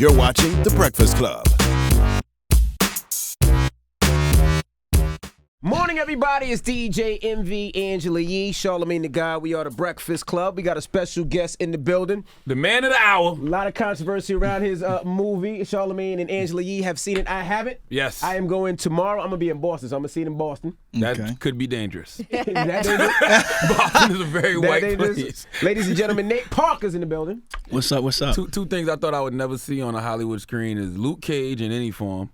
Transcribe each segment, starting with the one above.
You're watching The Breakfast Club. Morning, everybody. It's DJ MV, Angela Yee, Charlamagne the God. We are The Breakfast Club. We got a special guest in the building. The man of the hour. A lot of controversy around his movie. Charlamagne and Angela Yee have seen it. I haven't. Yes. I am going tomorrow. I'm going to be in Boston, so I'm going to see it in Boston. That could be dangerous. Is that dangerous? Boston is a very white dangerous? place. Ladies and gentlemen, Nate Parker's in the building. What's up? Two things I thought I would never see on a Hollywood screen is Luke Cage in any form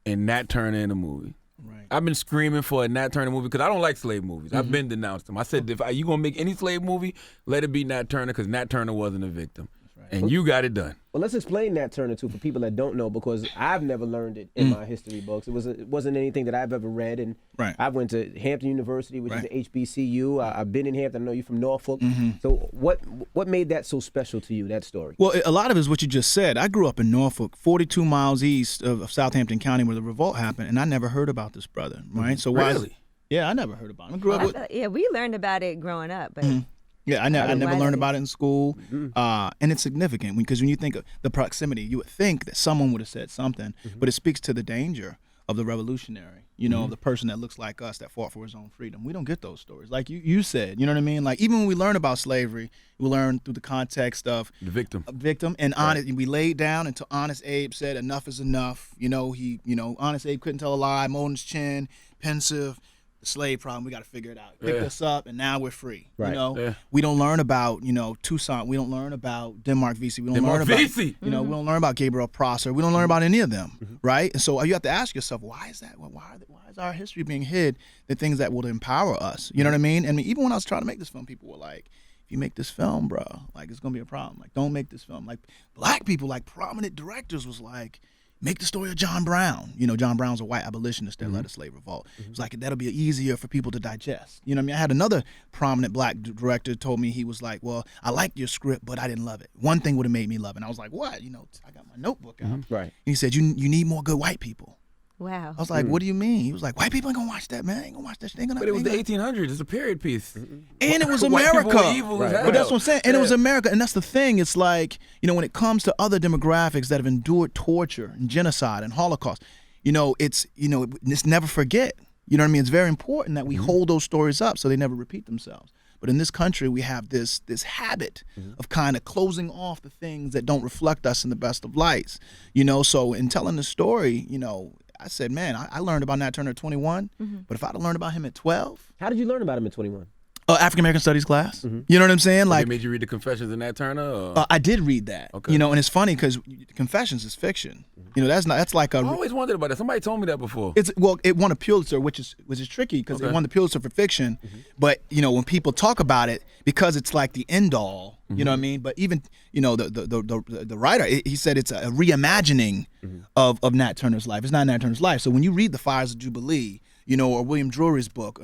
and Nat Turner in a movie. Right. I've been screaming for a Nat Turner movie because I don't like slave movies. I've been denounced them. I said, if you going to make any slave movie, let it be Nat Turner because Nat Turner wasn't a victim. And you got it done. Well, let's explain Nat Turner, too, for people that don't know, because I've never learned it in my history books. It wasn't anything that I've ever read. And I went to Hampton University, which is an HBCU. I've been in Hampton. I know you're from Norfolk. So what made that so special to you, that story? Well, a lot of it is what you just said. I grew up in Norfolk, 42 miles east of Southampton County, where the revolt happened, and I never heard about this brother, right? So why? Really? Yeah, I never heard about him. I grew up with. Yeah, we learned about it growing up, but. Yeah, I never learned about it in school, and it's significant because when you think of the proximity, you would think that someone would have said something, but it speaks to the danger of the revolutionary, of the person that looks like us that fought for his own freedom. We don't get those stories, like you said. You know what I mean? Like even when we learn about slavery, we learn through the context of the victim, and honest. We laid down until Honest Abe said enough is enough. Honest Abe couldn't tell a lie, molding his chin, pensive. Slave problem, we got to figure it out. Picked us up, and now we're free. Right. We don't learn about Toussaint. We don't learn about Denmark Vesey. We don't learn about we don't learn about Gabriel Prosser. We don't learn about any of them, right? And so you have to ask yourself, why is that? Why is our history being hid? The things that will empower us. You know what I mean? And even when I was trying to make this film, people were like, "If you make this film, bro, like it's gonna be a problem. Like don't make this film." Like black people, like prominent directors, was like, make the story of John Brown. John Brown's a white abolitionist that led a slave revolt. It was like, that'll be easier for people to digest. You know what I mean? I had another prominent black director told me, he was like, well, I liked your script, but I didn't love it. One thing would have made me love it. And I was like, what? I got my notebook out. Right. And he said, you need more good white people. Wow. I was like, what do you mean? He was like, white people ain't gonna watch that, man. Ain't gonna watch that shit. But it was the 1800s. It's a period piece. And it was White America. people were evil as hell. But that's what I'm saying. And it was America. And that's the thing. It's like, when it comes to other demographics that have endured torture and genocide and Holocaust, it's never forget. You know what I mean? It's very important that we hold those stories up so they never repeat themselves. But in this country, we have this habit of kind of closing off the things that don't reflect us in the best of lights. So in telling the story, I said, man, I learned about Nat Turner at 21, but if I'd have learned about him at 12. How did you learn about him at 21? African American Studies class. You know what I'm saying? Like, they made you read the Confessions of Nat Turner? Or? I did read that. Okay. And it's funny because Confessions is fiction. That's like a. I always wondered about that. Somebody told me that before. It won a Pulitzer, which is tricky because it won the Pulitzer for fiction. But when people talk about it, because it's like the end all. You know what I mean? But even the writer, he said it's a reimagining of Nat Turner's life. It's not Nat Turner's life. So when you read The Fires of Jubilee, or William Drury's book,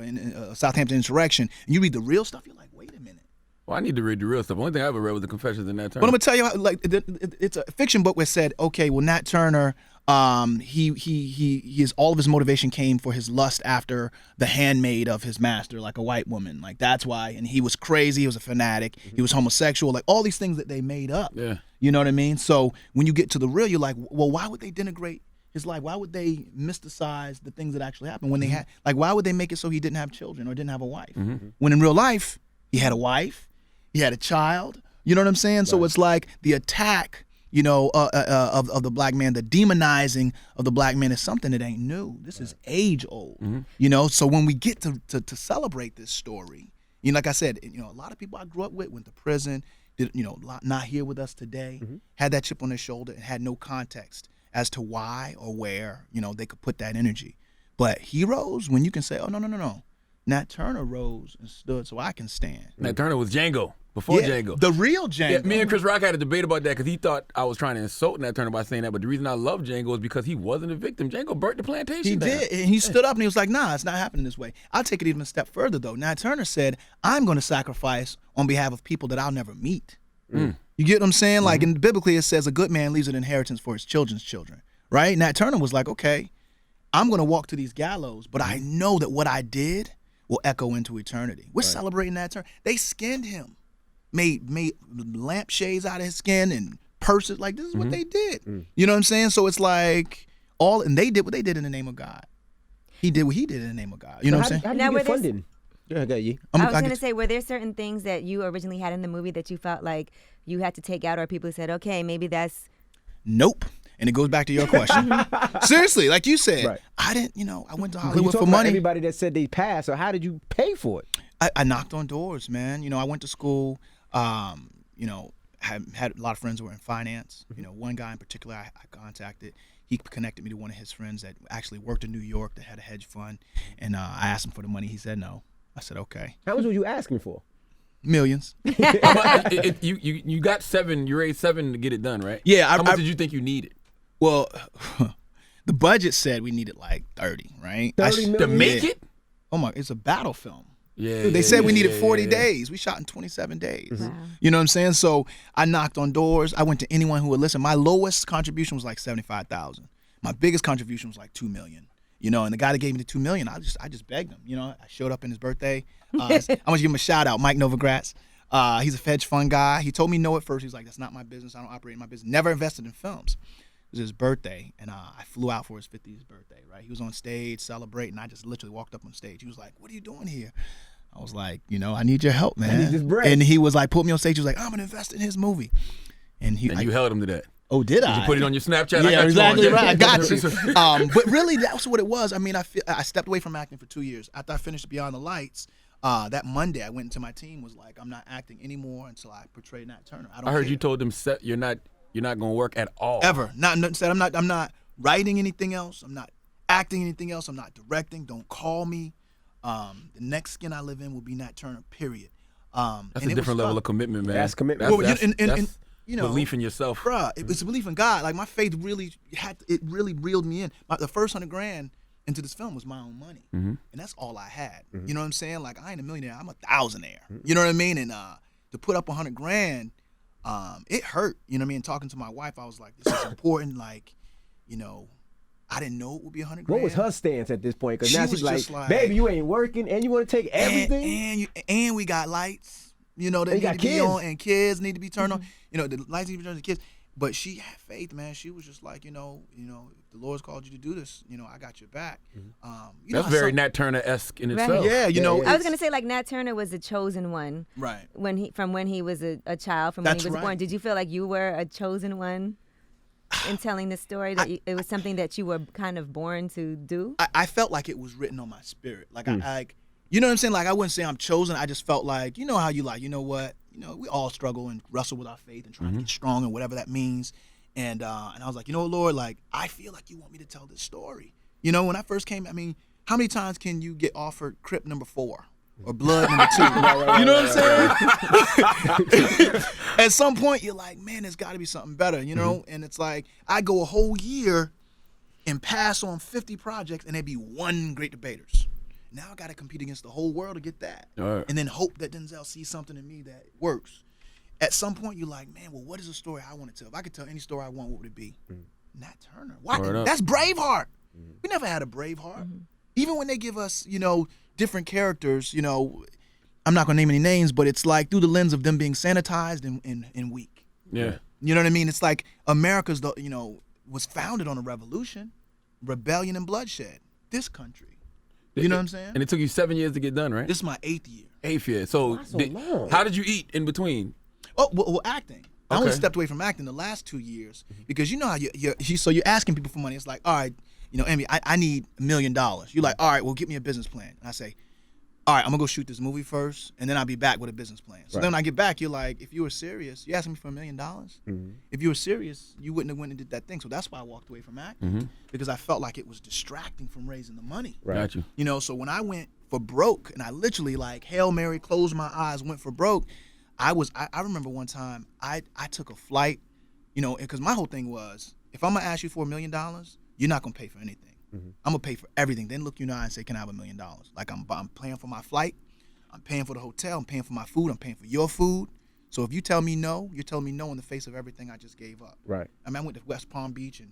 Southampton Insurrection, and you read the real stuff, you're like, wait a minute. Well, I need to read the real stuff. The only thing I ever read was the Confessions of Nat Turner. But I'm gonna tell you, it's a fiction book where it said, okay, well, Nat Turner, his all of his motivation came for his lust after the handmaid of his master, like a white woman. Like that's why, and he was crazy. He was a fanatic. He was homosexual. Like all these things that they made up. Yeah. You know what I mean? So when you get to the real, you're like, well, why would they denigrate his life? Why would they mysticize the things that actually happened when they had, why would they make it so he didn't have children or didn't have a wife? When in real life, he had a wife, he had a child. You know what I'm saying? Right. So it's like the attack, of the black man, the demonizing of the black man is something that ain't new. This is age old. So when we get to celebrate this story, like I said, a lot of people I grew up with went to prison, did not here with us today, had that chip on their shoulder and had no context as to why or where, they could put that energy. But heroes, when you can say, oh, no. Nat Turner rose and stood so I can stand. Nat Turner was Django, before Django. The real Django. Yeah, me and Chris Rock had a debate about that because he thought I was trying to insult Nat Turner by saying that. But the reason I love Django is because he wasn't a victim. Django burnt the plantation He down. did. And he stood up and he was like, nah, it's not happening this way. I'll take it even a step further, though. Nat Turner said, I'm going to sacrifice on behalf of people that I'll never meet. You get what I'm saying? Like, and biblically it says a good man leaves an inheritance for his children's children. Right? Nat Turner was like, okay, I'm going to walk to these gallows, but I know that what I did will echo into eternity. We're celebrating Nat Turner. They skinned him, made lampshades out of his skin and purses. Like, this is what they did. You know what I'm saying? So it's like and they did what they did in the name of God. He did what he did in the name of God. You know what I'm saying? How did you get funding? I got you. I was going to say, were there certain things that you originally had in the movie that you felt like you had to take out, or people said, okay, maybe that's... Nope. And it goes back to your question. Seriously, like you said, right. I didn't, I went to Hollywood for about money. Everybody that said they passed, so how did you pay for it? I knocked on doors, man. I went to school, had a lot of friends who were in finance. One guy in particular I contacted. He connected me to one of his friends that actually worked in New York that had a hedge fund. And I asked him for the money. He said no. I said, okay. How much were you asking for? Millions. You got 7, you raised 7 to get it done, right? Yeah. How much did you think you needed? Well, the budget said we needed like 30, right? 30 million? To make it? Oh my, it's a battle film. Yeah. Dude, they said we needed 40 days. We shot in 27 days. Wow. You know what I'm saying? So I knocked on doors. I went to anyone who would listen. My lowest contribution was like $75,000. My biggest contribution was like $2 million. And the guy that gave me the $2 million, I just begged him. I showed up in his birthday. I want to give him a shout out, Mike Novogratz. He's a hedge fund guy. He told me no at first. He's like, that's not my business. I don't operate in my business. Never invested in films. It was his birthday, and I flew out for his 50th birthday, right? He was on stage celebrating. I just literally walked up on stage. He was like, what are you doing here? I was like, I need your help, man. I need this bread. And he was like, put me on stage. He was like, I'm going to invest in his movie. And you held him to that. Oh, did I? Did you put it on your Snapchat? Yeah, exactly right. I got you. you. But really, that's what it was. I mean, I stepped away from acting for 2 years. After I finished Beyond the Lights, that Monday, I went into my team, was like, I'm not acting anymore until I portray Nat Turner. I heard you told them you're not going to work at all. Ever. Said I'm not writing anything else. I'm not acting anything else. I'm not directing. Don't call me. The next skin I live in will be Nat Turner, period. That's a different level of commitment, man. That's commitment. That's belief in yourself. Bruh, it was a belief in God. Like, my faith really reeled me in. The first $100,000 into this film was my own money. And that's all I had. You know what I'm saying? Like, I ain't a millionaire. I'm a thousandaire. You know what I mean? And to put up $100,000, it hurt. You know what I mean? Talking to my wife, I was like, this is important. Like, I didn't know it would be $100,000. What was her stance at this point? Because now she's like, baby, you ain't working, and you want to take everything? And we got lights. That need to be on, and kids need to be turned on. The lights need to be turned on, the kids. But she had faith, man. She was just like, if the Lord's called you to do this, I got your back. That's very Nat Turner-esque in itself. Yeah, I was gonna say, like, Nat Turner was the chosen one, right? When he was a child, when he was born. Did you feel like you were a chosen one in telling the story? That it was something that you were kind of born to do? I felt like it was written on my spirit. Like you know what I'm saying? Like, I wouldn't say I'm chosen. I just felt like, how you like, what? We all struggle and wrestle with our faith and try to get strong and whatever that means. And I was like, Lord, like, I feel like you want me to tell this story. When I first came, I mean, how many times can you get offered Crip number 4 or Blood number 2? You know what I'm saying? At some point, you're like, man, there's got to be something better, And it's like, I go a whole year and pass on 50 projects, and there'd be one Great Debaters. Now I got to compete against the whole world to get that. Right. And then hope that Denzel sees something in me that works. At some point, you're like, man, well, what is a story I want to tell? If I could tell any story I want, what would it be? Nat Turner. Why? That's Braveheart. We never had a Braveheart. Even when they give us, different characters, I'm not going to name any names, but it's like through the lens of them being sanitized and weak. Yeah. You know what I mean? It's like America's, was founded on a revolution, rebellion, and bloodshed. This country. You know what I'm saying? And it took you 7 years to get done, right? This is my 8th year. 8th year. So, long. How did you eat in between? Oh, well, acting. I only Okay. stepped away from acting the last 2 years because how so you're asking people for money. It's like, all right, Emmy, I need $1 million. You're like, all right, well, give me a business plan. And I say, all right, I'm gonna go shoot this movie first, and then I'll be back with a business plan. So then when I get back, you're like, if you were serious, you asking me for $1 million. If you were serious, you wouldn't have went and did that thing. So that's why I walked away from acting because I felt like it was distracting from raising the money. Right. Got you. So when I went for broke, and I literally like Hail Mary, closed my eyes, went for broke. I remember one time I took a flight, because my whole thing was, if I'm gonna ask you for $1 million, you're not gonna pay for anything. I'm gonna pay for everything. Then look you in the eye and say, can I have $1 million? Like, I'm paying for my flight, I'm paying for the hotel, I'm paying for my food, I'm paying for your food. So if you tell me no, you're telling me no in the face of everything I just gave up. Right. I mean, I went to West Palm Beach, and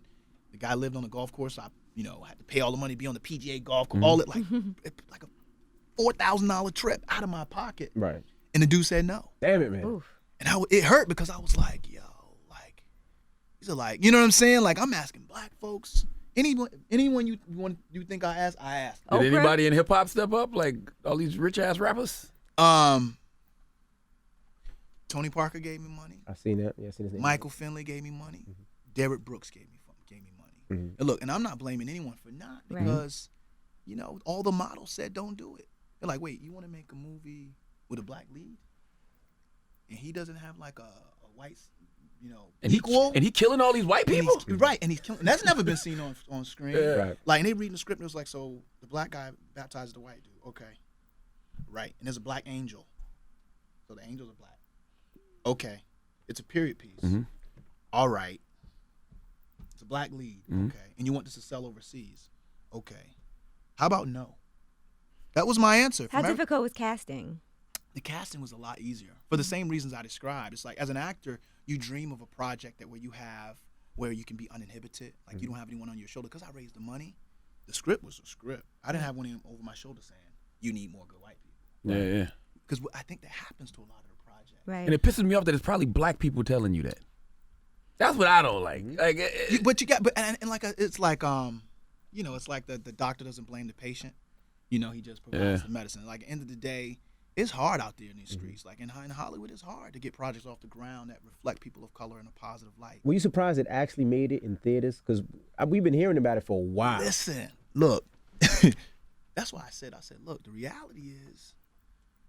the guy lived on the golf course. I had to pay all the money to be on the PGA golf course, all it like a $4,000 trip out of my pocket. Right. And the dude said no. Damn it, man. Oof. And it hurt because I was like, yo, like, are like, you know what I'm saying? Like, I'm asking black folks. Anyone you think I asked? Did anybody in hip hop step up? Like all these rich ass rappers? Tony Parker gave me money. I seen that. Yeah, I seen his name. Michael Finley gave me money. Mm-hmm. Derrick Brooks gave me money. Mm-hmm. And look, and I'm not blaming anyone for not, because you know, all the models said don't do it. They're like, wait, you want to make a movie with a black lead, and he doesn't have like a white, you know, and equal, and he killing all these white people, and he's killing. And that's never been seen on screen. Yeah. Right. Like, and they reading the script, and it was like, so the black guy baptizes the white dude, okay, right? And there's a black angel, so the angels are black. Okay, it's a period piece. Mm-hmm. All right, it's a black lead. Mm-hmm. Okay, and you want this to sell overseas. Okay, how about no? That was my answer. How difficult was casting? The casting was a lot easier for the same reasons I described. It's like, as an actor, you dream of a project where you can be uninhibited, like you don't have anyone on your shoulder. Because I raised the money, the script was a script. I didn't have one over my shoulder saying, "You need more good white people." Yeah. Because I think that happens to a lot of the projects. Right. And it pisses me off that it's probably black people telling you that. That's what I don't like. Like, it's like you know, it's like the doctor doesn't blame the patient. You know, he just provides the medicine. Like, at the end of the day, it's hard out there in these streets. Like in Hollywood, it's hard to get projects off the ground that reflect people of color in a positive light. Were you surprised it actually made it in theaters? Because we've been hearing about it for a while. Listen, look, that's why I said, look, the reality is.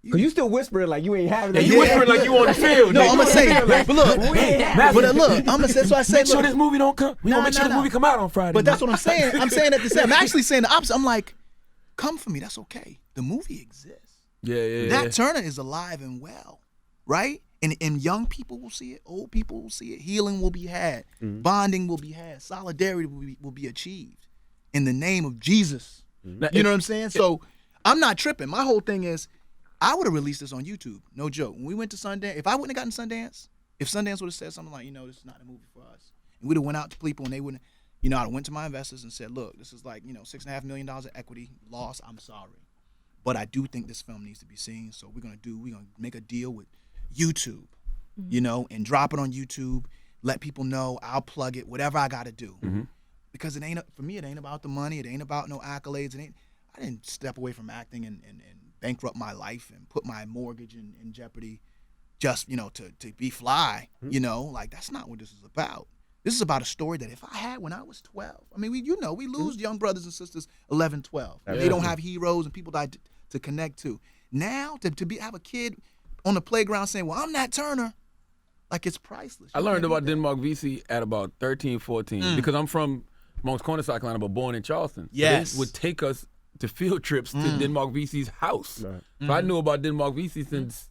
Because you still whispering like you ain't having it. You whispering like you on the field. No, I'm going to say it. But look, I'm going to say, so I said, make sure this movie don't come. We gonna make sure this movie come out on Friday. But that's what I'm saying. I'm saying at the same. I'm actually saying the opposite. I'm like, come for me. That's okay. The movie exists. Yeah. Nat Turner is alive and well, right? And young people will see it. Old people will see it. Healing will be had. Mm-hmm. Bonding will be had. Solidarity will be achieved in the name of Jesus. Mm-hmm. You know what I'm saying? So I'm not tripping. My whole thing is, I would have released this on YouTube. No joke. When we went to Sundance, if I wouldn't have gotten Sundance, if Sundance would have said something like, you know, this is not a movie for us, and we'd have went out to people and they wouldn't, you know, I went to my investors and said, look, this is like, you know, $6.5 million of equity loss. I'm sorry. But I do think this film needs to be seen. So we're going to make a deal with YouTube, you know, and drop it on YouTube, let people know, I'll plug it, whatever I got to do. Mm-hmm. Because for me, it ain't about the money. It ain't about no accolades. I didn't step away from acting and bankrupt my life and put my mortgage in jeopardy just, you know, to be fly, you know, like that's not what this is about. This is about a story that if I had when I was 12, I mean, we lose young brothers and sisters 11, 12. They don't have heroes and people to connect to. Now have a kid on the playground saying, well, I'm Nat Turner, like it's priceless. I learned about Denmark VC at about 13, 14 because I'm from Moncks Corner, South Carolina, but born in Charleston. Yes. So they would take us to field trips to Denmark VC's house. Right. So I knew about Denmark VC since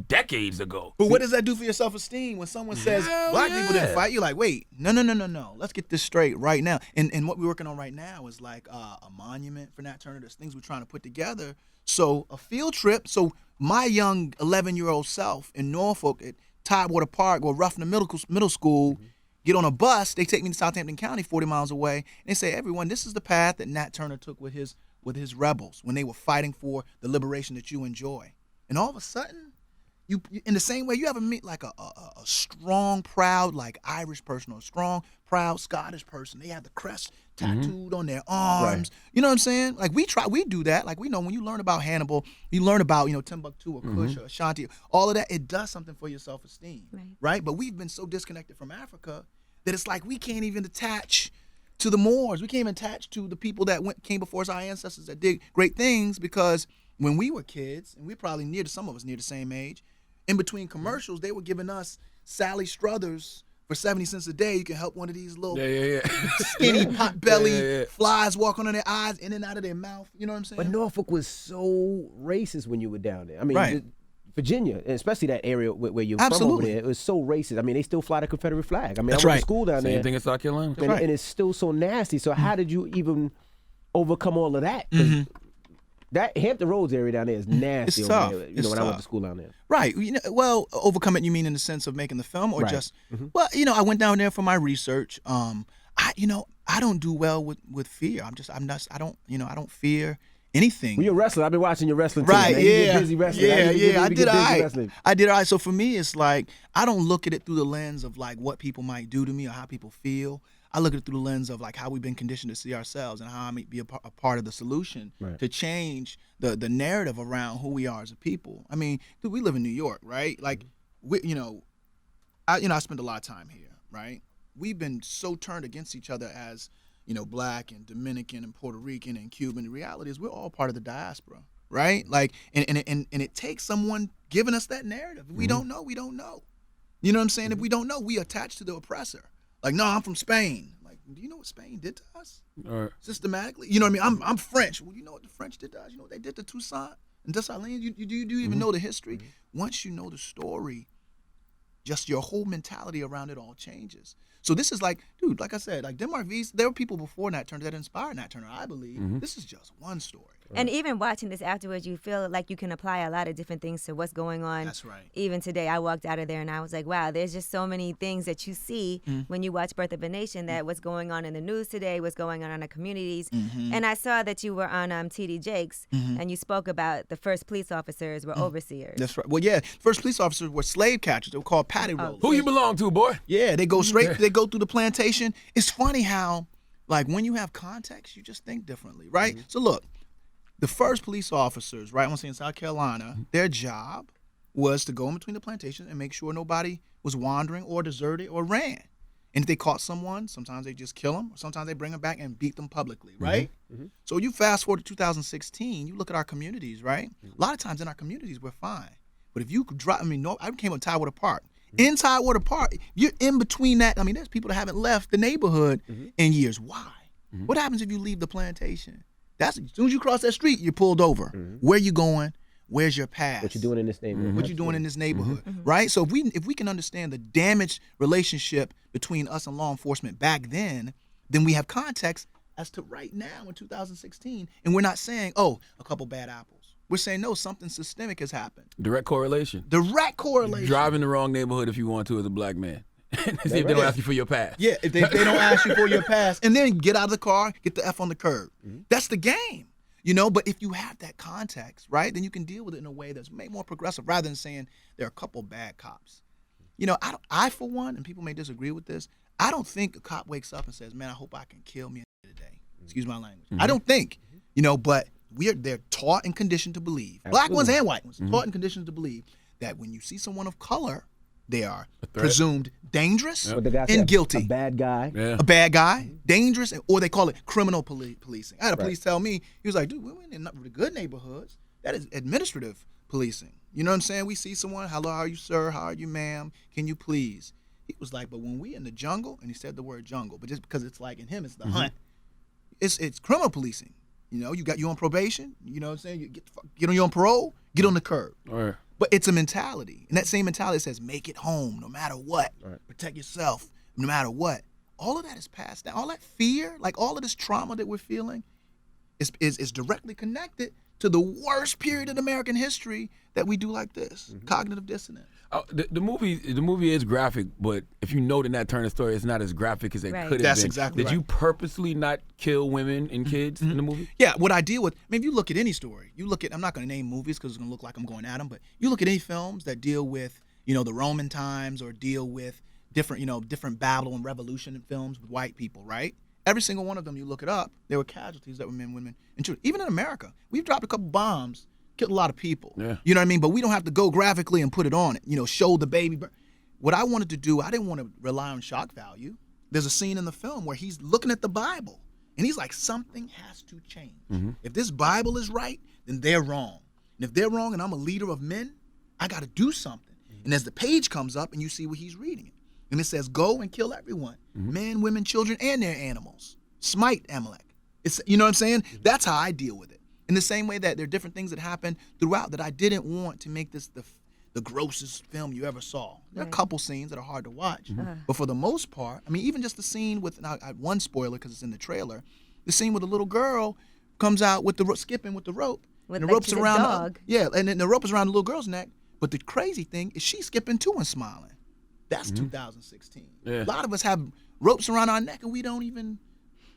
decades ago. But what does that do for your self-esteem when someone says black people didn't fight? You're like, wait, no. Let's get this straight right now. And what we're working on right now is like a monument for Nat Turner. There's things we're trying to put together. So a field trip. So my young 11-year-old self in Norfolk at Tidewater Park or Ruffin Middle School, get on a bus. They take me to Southampton County, 40 miles away, and they say, everyone, this is the path that Nat Turner took with his rebels when they were fighting for the liberation that you enjoy. And all of a sudden, you in the same way, you ever meet like a strong, proud, like Irish person or a strong, proud Scottish person. They have the crest tattooed on their arms. Right. You know what I'm saying? Like we do that. Like we know when you learn about Hannibal, you learn about, you know, Timbuktu or Kush or Ashanti, all of that, it does something for your self-esteem. Right? But we've been so disconnected from Africa that it's like we can't even attach to the Moors. We can't even attach to the people that came before us, our ancestors that did great things, because when we were kids, and we're probably some of us near the same age, in between commercials, they were giving us Sally Struthers for 70 cents a day. You can help one of these little skinny pot belly flies walk on their eyes, in and out of their mouth. You know what I'm saying? But Norfolk was so racist when you were down there. I mean, Virginia, especially that area where you're from over there, it was so racist. I mean, they still fly the Confederate flag. I mean, I went to school down there. Same thing in South Carolina. And it's still so nasty. So how did you even overcome all of that? That Hampton Roads area down there is nasty. It's tough. There, when I went to school down there. Right. You know, well, overcome it, you mean in the sense of making the film, or just? Well, you know, I went down there for my research. I don't do well with fear. I don't fear anything. Well, you're a wrestler. I've been watching your wrestling. Right, man. You get busy wrestling. I did all right. Wrestling. I did all right. So for me, it's like I don't look at it through the lens of like what people might do to me or how people feel. I look at it through the lens of like how we've been conditioned to see ourselves and how I may be a part of the solution to change the narrative around who we are as a people. I mean, dude, we live in New York, right? Like, I spend a lot of time here, right? We've been so turned against each other as, Black and Dominican and Puerto Rican and Cuban. The reality is we're all part of the diaspora, right? Like, and it takes someone giving us that narrative. If we don't know, we don't know. You know what I'm saying? If we don't know, we attach to the oppressor. Like, no, I'm from Spain. Like, do you know what Spain did to us? Systematically? You know what I mean? I'm French. Well, you know what the French did to us? You know what they did to Toussaint and Dessalines? Do you even know the history? Once you know the story, just your whole mentality around it all changes. So this is like, dude, like I said, like Denmark V's, there were people before Nat Turner that inspired Nat Turner, I believe. This is just one story. And even watching this afterwards, you feel like you can apply a lot of different things to what's going on. That's right. Even today, I walked out of there and I was like, wow, there's just so many things that you see when you watch Birth of a Nation, that what's going on in the news today, what's going on in the communities. And I saw that you were on TD Jakes and you spoke about the first police officers were overseers. That's right. Well, yeah, first police officers were slave catchers. They were called paddy rollers. Who you belong to, boy? Yeah, they go straight, they go through the plantation. It's funny how, like, when you have context, you just think differently, right? So look, the first police officers, right, I want to say in South Carolina, their job was to go in between the plantations and make sure nobody was wandering or deserted or ran. And if they caught someone, sometimes they just kill them, or sometimes they bring them back and beat them publicly, right? So you fast forward to 2016, you look at our communities, right? A lot of times in our communities, we're fine. But if you could drop, I came up Tidewater Park. In Tidewater Park, you're in between that. I mean, there's people that haven't left the neighborhood in years. Why? What happens if you leave the plantation? As soon as you cross that street, you're pulled over. Where you going? Where's your pass? What you doing in this neighborhood? What you doing in this neighborhood, right? So if we can understand the damaged relationship between us and law enforcement back then we have context as to right now in 2016, and we're not saying, oh, a couple bad apples. We're saying, no, something systemic has happened. Direct correlation. Direct correlation. Drive in the wrong neighborhood if you want to as a black man. See if they don't ask you for your pass. Yeah, if they don't ask you for your pass. And then get out of the car, get the F on the curb. That's the game. But if you have that context, right, then you can deal with it in a way that's more progressive rather than saying there are a couple bad cops. I for one, and people may disagree with this, I don't think a cop wakes up and says, man, I hope I can kill me today. Excuse my language. I don't think, but they're taught and conditioned to believe. Absolutely. Black ones and white ones, taught and conditioned to believe that when you see someone of color, they are presumed dangerous and guilty. A bad guy. Yeah. A bad guy, dangerous, or they call it criminal policing. I had a police tell me, he was like, dude, we're in the good neighborhoods. That is administrative policing. You know what I'm saying? We see someone, hello, how are you, sir? How are you, ma'am? Can you please? He was like, but when we in the jungle, and he said the word jungle, but just because it's like in him, it's the hunt. It's criminal policing. You on probation. You know what I'm saying? You get on your own parole. Get on the curb. Right. But it's a mentality, and that same mentality says make it home no matter what. Right. Protect yourself no matter what. All of that is passed down. All that fear, like all of this trauma that we're feeling, is directly connected to the worst period in American history that we do like this, cognitive dissonance. The movie is graphic, but if you know the Nat Turner story, it's not as graphic as it could have been. That's exactly right. Did you purposely not kill women and kids in the movie? Yeah, what I deal with, if you look at any story, I'm not going to name movies because it's going to look like I'm going at them, but you look at any films that deal with, the Roman times or deal with different battle and revolution films with white people, right? Every single one of them, you look it up, there were casualties that were men, women, and children. Even in America, we've dropped a couple bombs, killed a lot of people. Yeah. You know what I mean? But we don't have to go graphically and put it on it. Show the baby. What I wanted to do, I didn't want to rely on shock value. There's a scene in the film where he's looking at the Bible, and he's like, something has to change. If this Bible is right, then they're wrong. And if they're wrong and I'm a leader of men, I got to do something. And as the page comes up and you see what he's reading it, and it says, go and kill everyone, men, women, children, and their animals. Smite Amalek. You know what I'm saying? That's how I deal with it. In the same way that there are different things that happen throughout that I didn't want to make this the grossest film you ever saw. There are a couple scenes that are hard to watch. But for the most part, even just the scene with, and I one spoiler because it's in the trailer, the scene where the little girl comes out with skipping with the rope. With and the rope's around the dog. and then the rope is around the little girl's neck. But the crazy thing is she's skipping too and smiling. That's 2016. Yeah. A lot of us have ropes around our neck and we don't even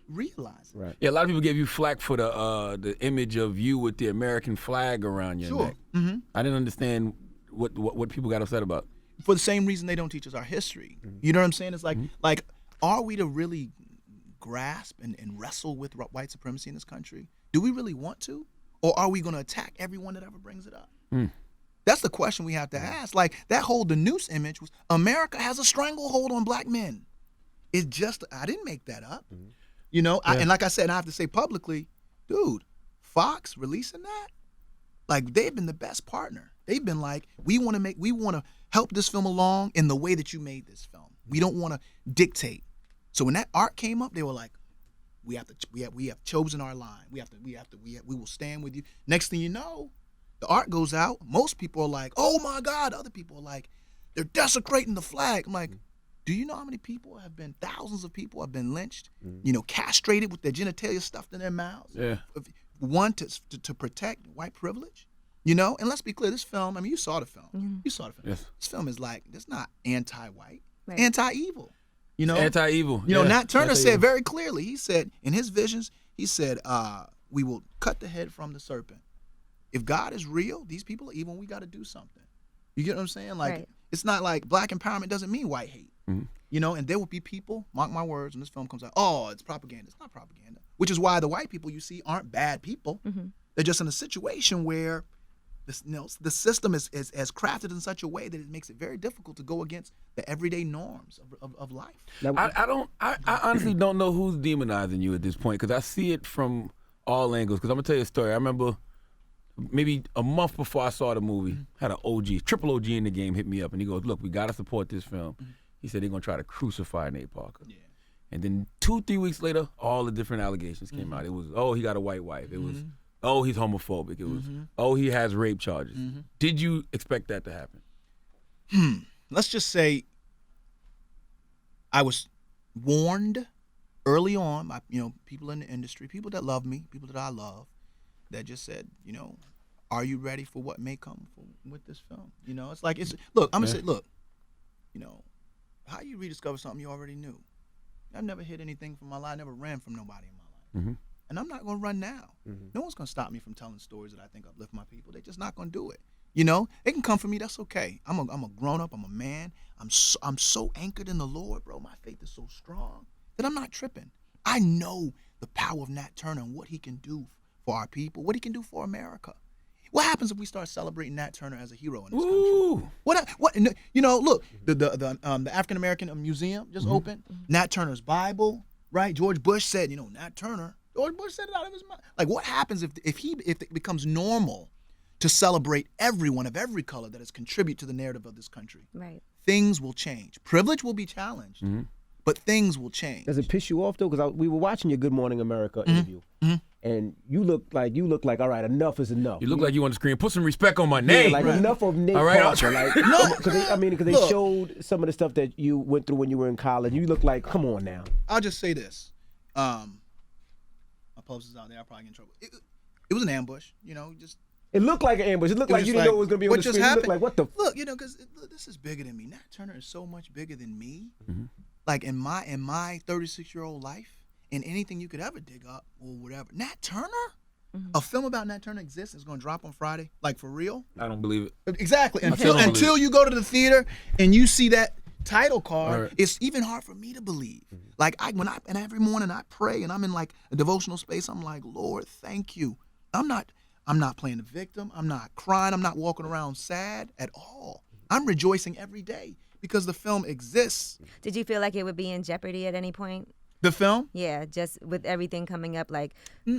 realize it. Right. Yeah, a lot of people gave you flack for the image of you with the American flag around your neck. Mm-hmm. I didn't understand what people got upset about. For the same reason they don't teach us our history. You know what I'm saying? It's like, are we to really grasp and wrestle with white supremacy in this country? Do we really want to? Or are we going to attack everyone that ever brings it up? That's the question we have to ask. Like, that whole the noose image was, America has a stranglehold on black men. It's just, I didn't make that up. You know, and like I said, I have to say publicly, dude, Fox releasing that, like, they've been the best partner. They've been like, we want to help this film along in the way that you made this film. We don't want to dictate. So when that art came up, they were like, we have chosen our line. We will stand with you. Next thing you know, the art goes out. Most people are like, oh my God. Other people are like, they're desecrating the flag. I'm like, do you know how many people thousands of people have been lynched, you know, castrated with their genitalia stuffed in their mouths? Yeah. One, to protect white privilege, you know? And let's be clear, this film, I mean, you saw the film. You saw the film. Yes. This film is like, it's not anti-white, Right. anti-evil, you know? Anti-evil. You know, Yeah. Nat Turner Anti-evil. said very clearly, he said, in his visions, he said, we will cut the head from the serpent. If God is real, these people are evil, and we got to do something. You get what I'm saying? Like, Right. It's not like black empowerment doesn't mean white hate. You know, and there will be people, mark my words, when this film comes out, oh, it's propaganda. It's not propaganda. Which is why the white people you see aren't bad people. They're just in a situation where the system is crafted in such a way that it makes it very difficult to go against the everyday norms of life. Now, I honestly don't know who's demonizing you at this point, because I see it from all angles. Because I'm gonna tell you a story. I remember maybe a month before I saw the movie, had an OG, triple OG in the game, hit me up, and he goes, "Look, we gotta support this film." He said they're gonna try to crucify Nate Parker. Yeah. And then 2-3 weeks later, all the different allegations came out. It was, oh, he got a white wife. It was, oh, he's homophobic. It was, oh, he has rape charges. Did you expect that to happen? Let's just say I was warned early on by, you know, people in the industry, people that love me, people that I love, that just said, you know, are you ready for what may come with this film? You know, it's like, look, I'm going to say, look, you know, how you rediscover something you already knew? I've never hid anything from my life. I never ran from nobody in my life. And I'm not going to run now. No one's going to stop me from telling stories that I think uplift my people. They're just not going to do it. You know, they can come for me. That's okay. I'm a grown up. I'm a man. I'm so anchored in the Lord, bro. My faith is so strong that I'm not tripping. I know the power of Nat Turner and what he can do for our people, what he can do for America. What happens if we start celebrating Nat Turner as a hero in this country? What? You know, look, the African American Museum just opened. Nat Turner's Bible, right? George Bush said, you know, Nat Turner. George Bush said it out of his mouth. Like, what happens if it becomes normal to celebrate everyone of every color that has contributed to the narrative of this country? Right. Things will change. Privilege will be challenged, but things will change. does it piss you off though? Because we were watching your Good Morning America interview, and you look like, all right, enough is enough. You look like you want to scream, put some respect on my name. Yeah, like enough of Nate All right, Parker. Like, No. because they Look. showed some of the stuff that you went through when you were in college. You look like, come on now. I'll just say this. My publicist out there, I'll probably get in trouble. It was an ambush, you know, just. It looked like an ambush. It looked It like was you just didn't know it was going to be on what the just screen. It looked happened? like, what the Look, you know, because this is bigger than me. Nat Turner is so much bigger than me. Like in my 36-year-old life, and anything you could ever dig up or whatever. Nat Turner? A film about Nat Turner exists. It's going to drop on Friday, like for real. I don't believe it. Exactly. still don't Until you go to the theater and you see that title card, Right. it's even hard for me to believe. Like and every morning I pray and I'm in like a devotional space. I'm like, Lord, thank you. I'm not playing the victim. I'm not crying. I'm not walking around sad at all. I'm rejoicing every day because the film exists. Did you feel like it would be in jeopardy at any point? The film? Yeah, just with everything coming up, like,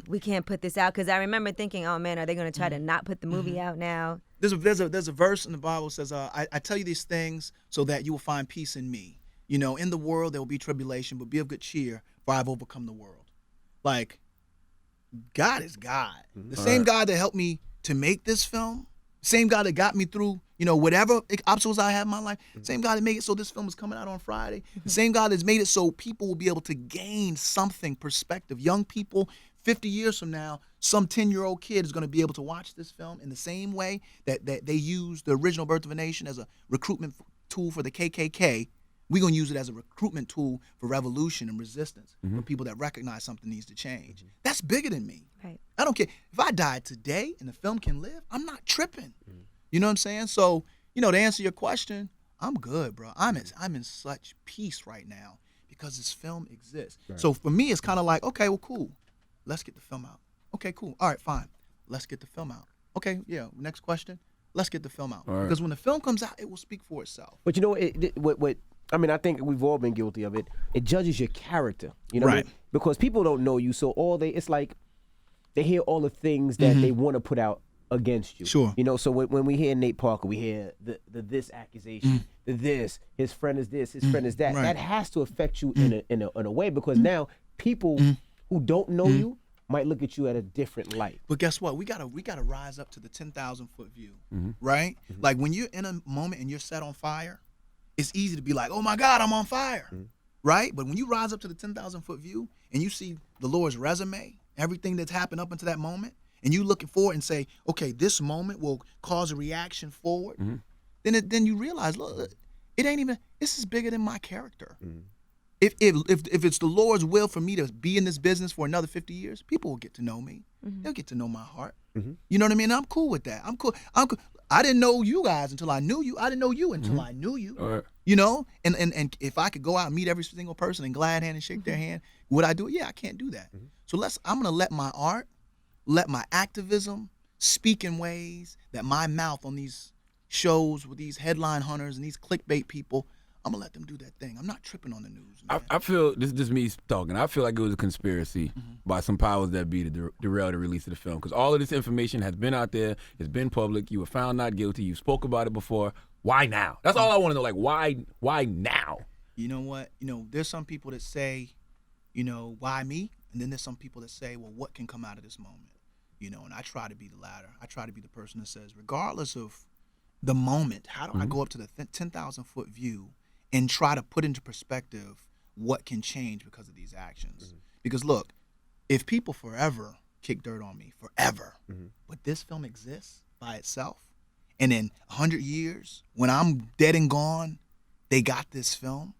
we can't put this out. Because I remember thinking, oh, man, are they going to try to not put the movie out now? There's a verse in the Bible that says, I tell you these things so that you will find peace in me. You know, in the world there will be tribulation, but be of good cheer, for I've overcome the world. Like, God is God. The same God that helped me to make this film, same God that got me through, you know, whatever obstacles I had in my life, same God that made it so this film is coming out on Friday, the same God that's made it so people will be able to gain something, perspective. Young people, 50 years from now, some 10-year-old kid is going to be able to watch this film in the same way that they used the original Birth of a Nation as a recruitment tool for the KKK, We're going to use it as a recruitment tool for revolution and resistance for people that recognize something needs to change. That's bigger than me. Right. I don't care. If I died today and the film can live, I'm not tripping. You know what I'm saying? So, to answer your question, I'm good, bro. I'm in such peace right now because this film exists. Right. So for me, it's kind of like, okay, well, cool. Let's get the film out. Okay, cool. All right, fine. Let's get the film out. Okay, yeah, next question. Let's get the film out. Right. Because when the film comes out, it will speak for itself. But I think we've all been guilty of it. It judges your character, right? What I mean? Because people don't know you, so it's like they hear all the things that they want to put out against you. Sure. So when we hear Nate Parker, we hear the this accusation, the this, his friend is this, his friend is that. Right. That has to affect you in a way because now people who don't know you might look at you at a different light. But guess what? We gotta rise up to the 10,000-foot view, right? Like when you're in a moment and you're set on fire, it's easy to be like, oh my God, I'm on fire, right? But when you rise up to the 10,000-foot view and you see the Lord's resume, everything that's happened up until that moment, and you looking forward and say, okay, this moment will cause a reaction forward, then you realize, look, it ain't even, this is bigger than my character. If it's the Lord's will for me to be in this business for another 50 years, people will get to know me. They'll get to know my heart. You know what I mean? I'm cool with that. I'm cool. I didn't know you guys until I knew you. I didn't know you until I knew you. All right. And if I could go out and meet every single person and glad hand and shake their hand, would I do it? Yeah, I can't do that. So I'm gonna let my art, let my activism speak in ways that my mouth on these shows with these headline hunters and these clickbait people, I'm gonna let them do that thing. I'm not tripping on the news. I feel this is just me talking. I feel like it was a conspiracy by some powers that be to derail the release of the film because all of this information has been out there. It's been public. You were found not guilty. You spoke about it before. Why now? That's all I want to know. Like why now? You know what? There's some people that say, why me? And then there's some people that say, well, what can come out of this moment? And I try to be the latter. I try to be the person that says, regardless of the moment, how do I go up to the 10,000-foot view and try to put into perspective what can change because of these actions? Because look, if people forever kick dirt on me, forever, but this film exists by itself, and in 100 years, when I'm dead and gone, they got this film,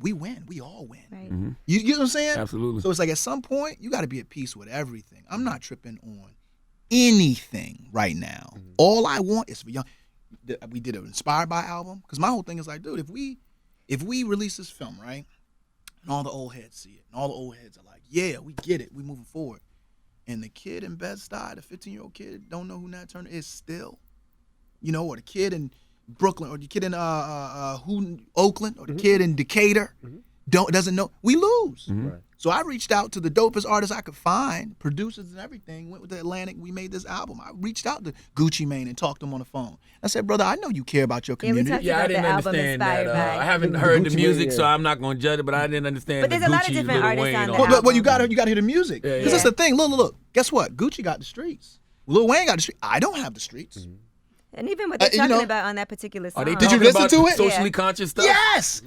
we win. We all win. Right. You know what I'm saying? Absolutely. So it's like at some point, you got to be at peace with everything. I'm not tripping on anything right now. All I want is for young. We did an Inspired By album because my whole thing is like, dude, if we release this film, right, and all the old heads see it, and all the old heads are like, yeah, we get it, we moving forward, and the kid in Bed-Stuy, the 15-year-old kid, don't know who Nat Turner is still, or the kid in Brooklyn, or the kid in Oakland, or the kid in Decatur, doesn't know, we lose. Right. So I reached out to the dopest artists I could find, producers and everything, went with the Atlantic, we made this album. I reached out to Gucci Mane and talked to him on the phone. I said, brother, I know you care about your community. I didn't understand that. I haven't heard the music, so I'm not going to judge it, but I didn't understand but there's a lot of different artists on the album. Well, you got to hear the music. Because that's the thing. Look. Guess what? Gucci got the streets. Lil Wayne got the streets. I don't have the streets. And even what they're talking about on that particular song. Did you listen to it? Socially conscious stuff? Yes.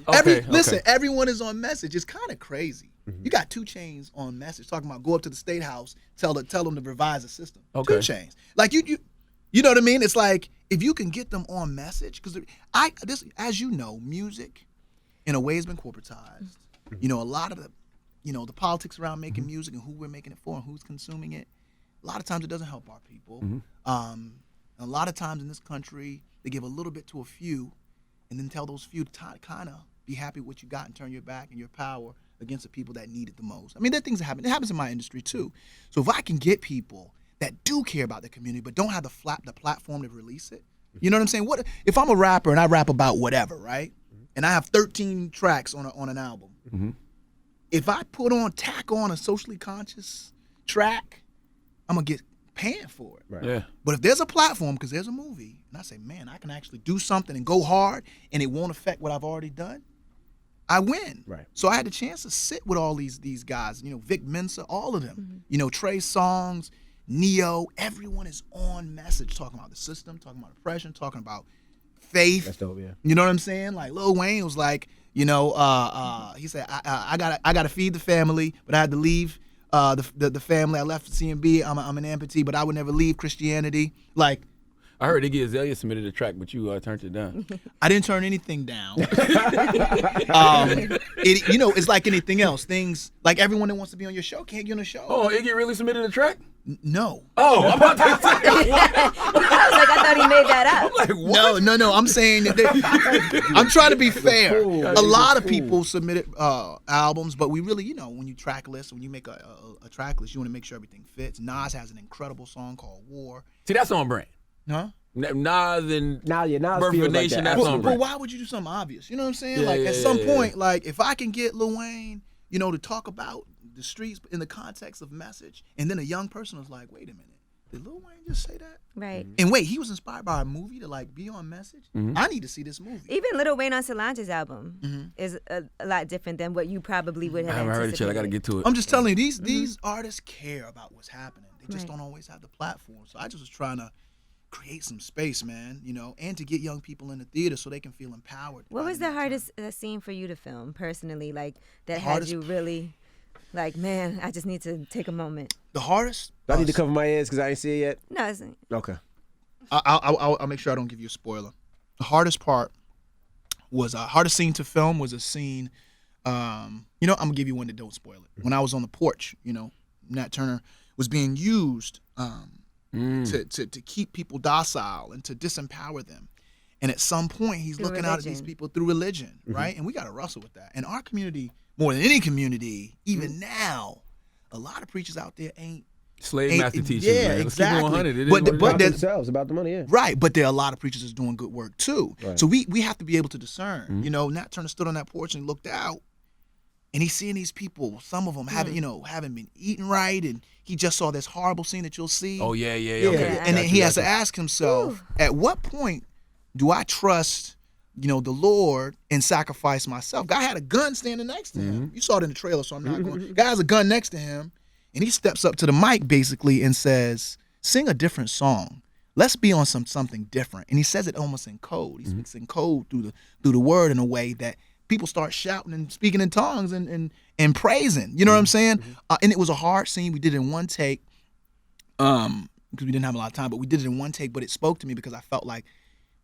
Listen, everyone is on message. It's kind of crazy. You got 2 Chainz on message talking about go up to the State House, tell them to revise the system. 2 Chainz. Like you know what I mean? It's like if you can get them on message, because as you know, music in a way has been corporatized. A lot of the politics around making music and who we're making it for and who's consuming it. A lot of times it doesn't help our people. A lot of times in this country, they give a little bit to a few and then tell those few to kind of be happy with what you got and turn your back and your power against the people that need it the most. I mean, there are things that happen. It happens in my industry, too. So if I can get people that do care about the community but don't have the platform to release it, you know what I'm saying? What if I'm a rapper and I rap about whatever, right? And I have 13 tracks on an album. If I tack on a socially conscious track, I'm going to get paying for it. Right. Yeah. But if there's a platform, because there's a movie, and I say, man, I can actually do something and go hard, and it won't affect what I've already done, I win. Right. So I had the chance to sit with all these guys, Vic Mensa, all of them, Trey Songz, Neo, everyone is on message, talking about the system, talking about oppression, talking about faith. That's dope, yeah. You know what I'm saying? Like Lil Wayne was like, he said, I gotta feed the family, but I had to leave the family. I left CMB. I'm an amputee, but I would never leave Christianity. Like, I heard Iggy Azalea submitted a track, but you turned it down. I didn't turn anything down. It's like anything else. Things like everyone that wants to be on your show can't get on the show. Oh, Iggy really submitted a track? No. Oh, I'm about to say. I was like, I thought he made that up. I'm like, what? No. I'm saying that I'm trying to be fair. A lot of people submitted albums, but we really, when you track list, when you make a track list, you want to make sure everything fits. Nas has an incredible song called War. See, that's on brand. Huh? Nas and Nas Birth of a Nation, that's on But brand. why would you do something obvious? You know what I'm saying? Yeah, At some point, if I can get Lil Wayne, to talk about the streets in the context of message, and then a young person was like, wait a minute, did Lil Wayne just say that? Right. And wait, he was inspired by a movie to be on message? I need to see this movie. Even Lil Wayne on Solange's album is a lot different than what you probably would have I haven't heard it yet. I got to get to it. I'm just telling you, these artists care about what's happening. They just don't always have the platform. So I just was trying to create some space, man, and to get young people in the theater so they can feel empowered. What was the hardest scene for you to film personally, that had you really, man, I just need to take a moment? The hardest? Do I need to cover my ears because I ain't see it yet? No, it's Okay. I'll make sure I don't give you a spoiler. The hardest part was hardest scene to film was a scene. I'm gonna give you one that don't spoil it. When I was on the porch, Nat Turner was being used to keep people docile and to disempower them. And at some point, he's Through looking out at these people through religion, right? And we got to wrestle with that. And our community, more than any community, even now, a lot of preachers out there ain't Slave master teachers. Yeah, man. Let's keep it exactly. 100. It is But what it About is. themselves, about the money, yeah. right, but there are a lot of preachers that's doing good work too. Right. So we have to be able to discern. Nat Turner stood on that porch and looked out, and he's seeing these people. Some of them haven't been eating right, and he just saw this horrible scene that you'll see. Oh, yeah. Okay. And then he has to ask himself, at what point do I trust, the Lord and sacrifice myself? Guy had a gun standing next to him. You saw it in the trailer, so I'm not going. Guy has a gun next to him, and he steps up to the mic basically and says, "Sing a different song. Let's be on something different." And he says it almost in code. He speaks in code through the word in a way that people start shouting and speaking in tongues and praising. You know what I'm saying? And it was a hard scene. We did it in one take because we didn't have a lot of time, but we did it in one take. But it spoke to me because I felt like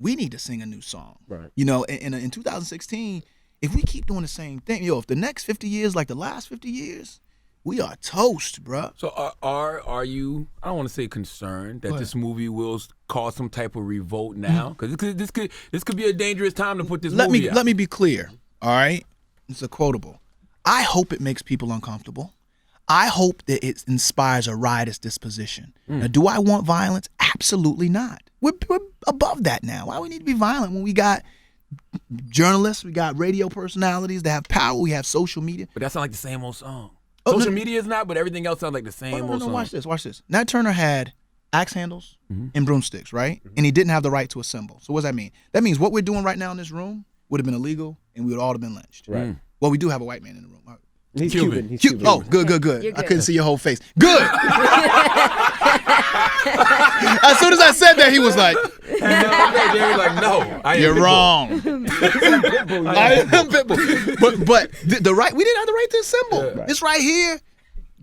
we need to sing a new song. Right. In 2016, if we keep doing the same thing, if the next 50 years like the last 50 years, we are toast, bruh. So are you, I don't want to say concerned that this movie will cause some type of revolt now? Because this could be a dangerous time to put this movie out. Let me be clear, all right? It's a quotable. I hope it makes people uncomfortable. I hope that it inspires a riotous disposition. Now, do I want violence? Absolutely not. We're above that now. Why do we need to be violent when we got journalists, we got radio personalities that have power, we have social media? But that sounds like the same old song. Social media is not, but everything else sounds like the same old song. Watch this. Nat Turner had axe handles and broomsticks, right? And he didn't have the right to assemble. So what does that mean? That means what we're doing right now in this room would have been illegal, and we would all have been lynched. Right. Well, we do have a white man in the room. He's Cuban. Cuban. He's Cuban. Oh, good. You're I good. couldn't see your whole face. Good. As soon as I said that, he was like, Jerry like, no, I "You're am wrong." I am Pitbull. But the right, we didn't have the right to assemble. Right. It's right here,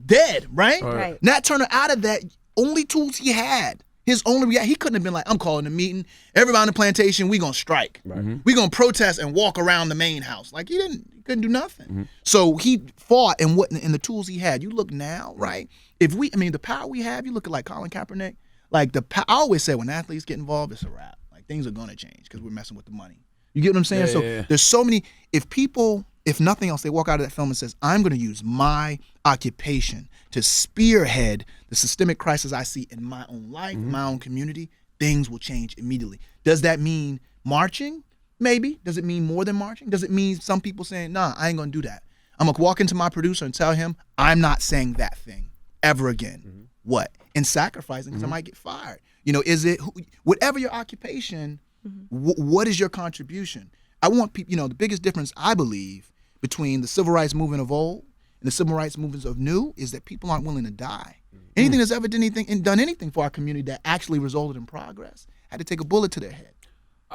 dead. Right? Right. Nat Turner, out of that, only tools he had. His only reaction, he couldn't have been like, "I'm calling a meeting. Everybody on the plantation, we gonna strike. We gonna protest and walk around the main house." Like he couldn't do nothing. So he fought and the tools he had. You look now, right? The power we have. You look at like Colin Kaepernick. Like I always say, when athletes get involved, it's a wrap. Like things are gonna change because we're messing with the money. You get what I'm saying? Yeah. There's so many. If people, if nothing else, they walk out of that film and says, "I'm gonna use my occupation to spearhead the systemic crisis I see in my own life, my own community," things will change immediately. Does that mean marching? Maybe. Does it mean more than marching? Does it mean some people saying, "Nah, I ain't gonna do that. I'm gonna walk into my producer and tell him I'm not saying that thing ever again." What? And sacrificing because I might get fired. Is it whatever your occupation? What is your contribution? I want people. The biggest difference I believe between the civil rights movement of old and the civil rights movements of new is that people aren't willing to die. Anything that's ever done anything for our community that actually resulted in progress had to take a bullet to their head.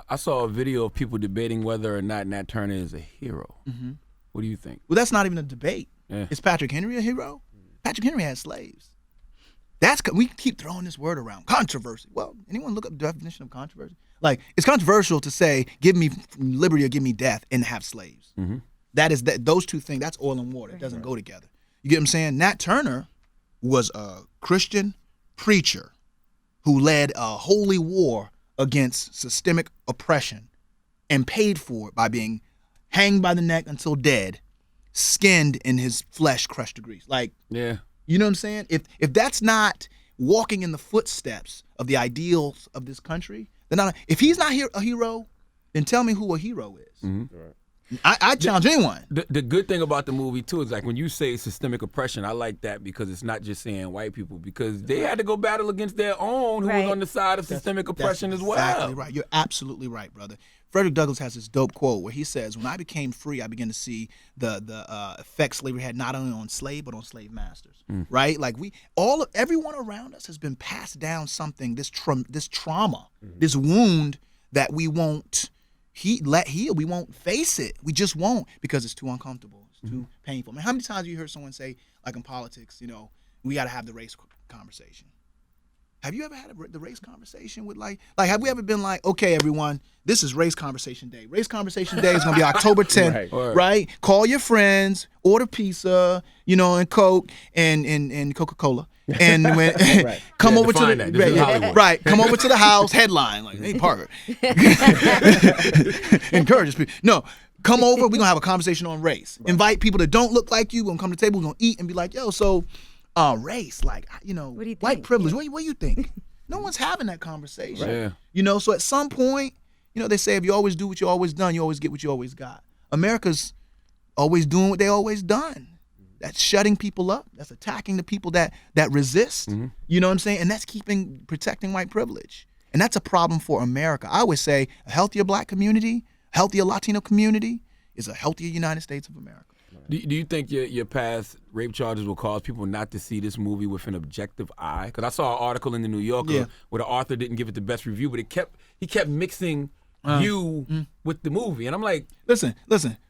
I saw a video of people debating whether or not Nat Turner is a hero. What do you think? Well, that's not even a debate. Yeah. Is Patrick Henry a hero? Patrick Henry had slaves. We keep throwing this word around, controversy. Well, anyone look up the definition of controversy? Like, it's controversial to say, give me liberty or give me death and have slaves. Mm-hmm. Those two things, that's oil and water. It doesn't go together. You get what I'm saying? Nat Turner was a Christian preacher who led a holy war against systemic oppression and paid for it by being hanged by the neck until dead, skinned and his flesh crushed to grease. Like, yeah. You know what I'm saying? If that's not walking in the footsteps of the ideals of this country, then if he's not a hero, then tell me who a hero is. Mm-hmm. Right. I challenge anyone. The good thing about the movie too is like when you say systemic oppression, I like that because it's not just saying white people, because they had to go battle against their own who was on the side of systemic oppression as well. Exactly right. You're absolutely right, brother. Frederick Douglass has this dope quote where he says, "When I became free, I began to see the effects slavery had not only on slave but on slave masters." Right? Like everyone around us has been passed down something, this trauma, this wound that we won't let heal. We won't face it. We just won't, because it's too uncomfortable. It's too painful. I mean, how many times have you heard someone say, like in politics, we got to have the race conversation? Have you ever had the race conversation with like have we ever been like, okay, everyone, this is race conversation day. Race conversation day is going to be October 10th, right? Call your friends, order pizza, and Coke and Coca-Cola. And when come over to come over to the house, headline like, hey, Parker. Encourages people. No, come over, we're going to have a conversation on race. Right. Invite people that don't look like you, we're going to come to the table, we're going to eat and be like, yo, so race, like, white privilege, what do you think? No one's having that conversation. Yeah. So at some point, they say if you always do what you always done, you always get what you always got. America's always doing what they always done. That's shutting people up. That's attacking the people that resist. Mm-hmm. You know what I'm saying? And that's protecting white privilege. And that's a problem for America. I always say a healthier black community, a healthier Latino community is a healthier United States of America. Do you think your past rape charges will cause people not to see this movie with an objective eye? Because I saw an article in the New Yorker where the author didn't give it the best review, but he kept mixing with the movie. And I'm like... Listen,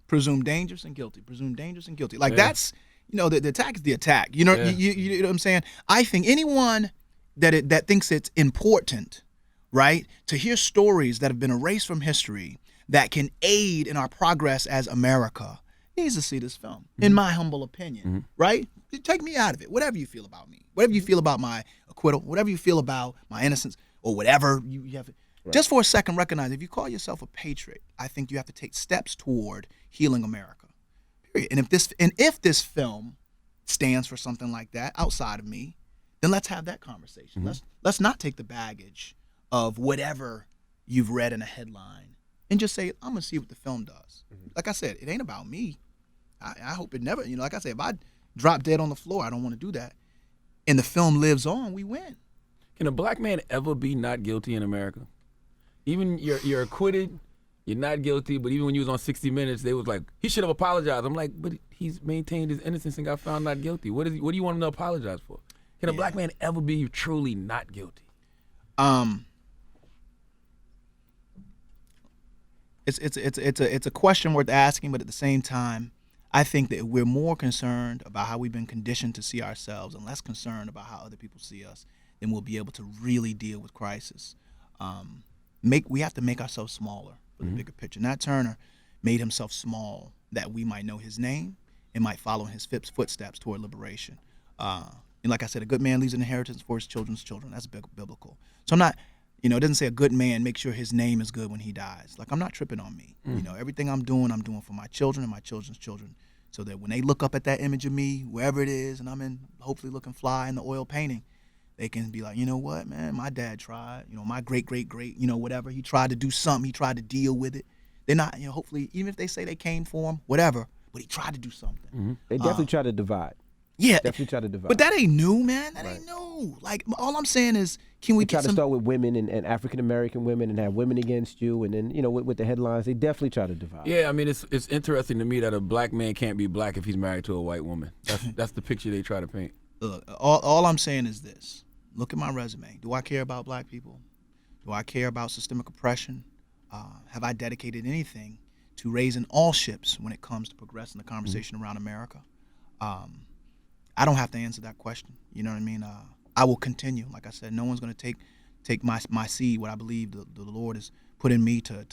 presume dangerous and guilty. Presume dangerous and guilty. Like that's... the attack is the attack. You know what I'm saying? I think anyone that thinks it's important, right, to hear stories that have been erased from history that can aid in our progress as America needs to see this film, in my humble opinion, right? Take me out of it. Whatever you feel about me, whatever you feel about my acquittal, whatever you feel about my innocence, or whatever you have. Right. Just for a second, recognize if you call yourself a patriot, I think you have to take steps toward healing America. Period. And if this film stands for something like that outside of me, then let's have that conversation. Let's not take the baggage of whatever you've read in a headline and just say, I'm gonna see what the film does. Like I said, it ain't about me. I hope it never, like I said, if I drop dead on the floor, I don't want to do that. And the film lives on, we win. Can a black man ever be not guilty in America? Even you're acquitted, you're not guilty, but even when you was on 60 Minutes, they was like, he should have apologized. I'm like, but he's maintained his innocence and got found not guilty. What do you want him to apologize for? Can a black man ever be truly not guilty? It's a question worth asking, but at the same time, I think that we're more concerned about how we've been conditioned to see ourselves and less concerned about how other people see us, then we'll be able to really deal with crisis. We have to make ourselves smaller for the bigger picture. Nat Turner made himself small that we might know his name and might follow in his footsteps toward liberation. And like I said, a good man leaves an inheritance for his children's children. That's biblical. So I'm not, it doesn't say a good man make sure his name is good when he dies. Like, I'm not tripping on me. Everything I'm doing for my children and my children's children, so that when they look up at that image of me, wherever it is, and I'm hopefully looking fly in the oil painting, they can be like, you know what, man, my dad tried, my great, whatever. He tried to do something. He tried to deal with it. They're not, hopefully, even if they say they came for him, whatever, but he tried to do something. They definitely try to divide. Yeah. Definitely try to divide. But that ain't new, man. That ain't new. Like, all I'm saying is, can we try to start with women and African-American women and have women against you, and then, with the headlines, they definitely try to divide. Yeah, I mean, it's interesting to me that a black man can't be black if he's married to a white woman. That's the picture they try to paint. Look, all I'm saying is this. Look at my resume. Do I care about black people? Do I care about systemic oppression? Have I dedicated anything to raising all ships when it comes to progressing the conversation around America? I don't have to answer that question. You know what I mean? I will continue. Like I said, no one's going to take my seed, what I believe the Lord has put in me to